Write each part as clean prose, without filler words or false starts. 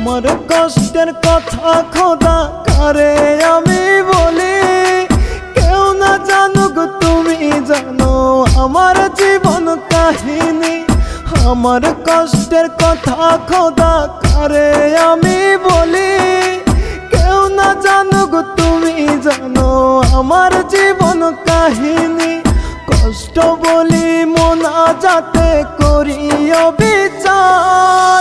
আমার কষ্টের কথা খোদা কারে আমি বলি, কেউ না জানুক তুমি জানো আমার জীবন কাহিনী। আমার কষ্টের কথা খোদা কারে আমি বলি, কেউ না জানুক তুমি জানো আমার জীবন কাহিনী। কষ্ট বলি মোনাজাতে করি বিচার,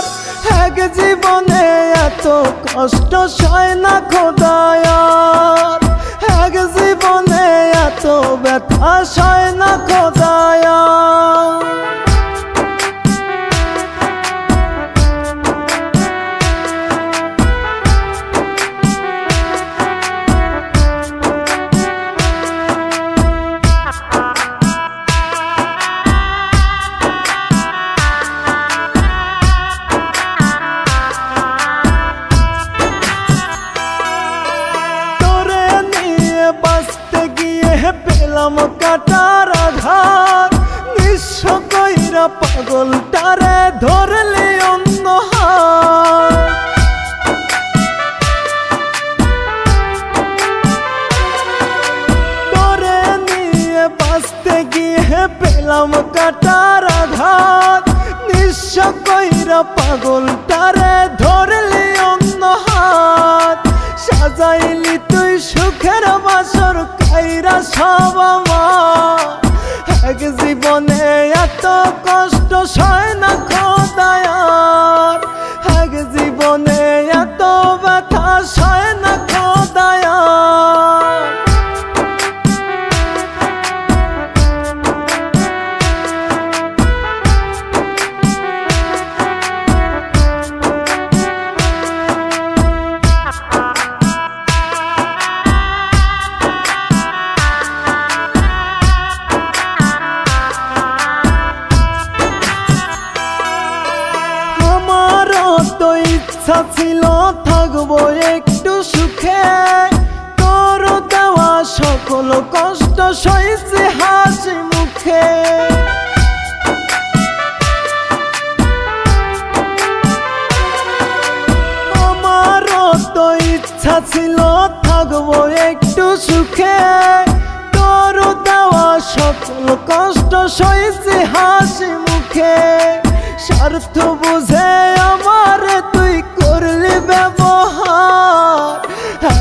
এক জীবনে এত কষ্ট সয় না খোদায়ার, এক জীবনে এত ব্যথা সয় না খোদায়ার। পেলাম কাটার আঘাত, নিঃস্ব কইরা পাগলটারে ধরলি অন্য হাত। তোরে নিয়ে বাঁচতে গিয়ে পেলাম কাটার আঘাত, নিঃস্ব কইরা পাগলটারে ধরলি অন্য হাত। সাজাইলি তুই সুখের বাসর কাইরা সব আমার, এক জীবনে এত কষ্ট সয় না খোদায়ার, এক জীবনে এত ব্যথা সয় না খোদায়ার। তো ইচ্ছা ছিল থাকবো একটু সুখে, তোর দেওয়া সকল কষ্ট সইছে হাসি মুখে। আমারও তো ইচ্ছা ছিল থাকবো একটু সুখে, তোর দেওয়া সকল কষ্ট সইছে হাসি মুখে। স্বার্থ বুঝে আমার তুই করলি ব্যবহার,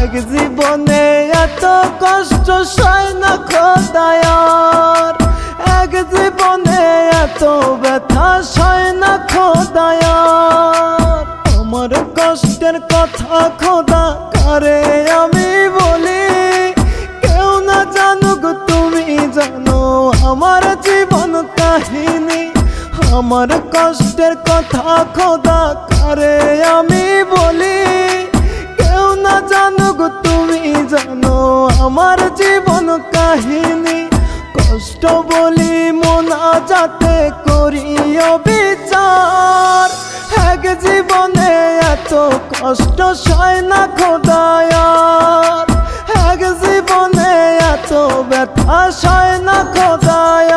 এক জীবনে এত কষ্ট সয় না খোদায়ার, এক জীবনে এত ব্যথা সয় না খোদায়ার। আমার কষ্টের কথা খোদা কারে আমি বলি, কেউ না জানুক তুমি জানো আমার জীবন কাহিনী। আমার কষ্টের কথা খোদা কারে আমি বলি, কেউ না জানুক তুমি জানো আমার জীবন কাহিনী। কষ্ট বলি মোনাজাতে করি বিচার, এক জীবনে এত কষ্ট সয় না খোদায়ার, এক জীবনে এত ব্যথা সয় না খোদায়ার।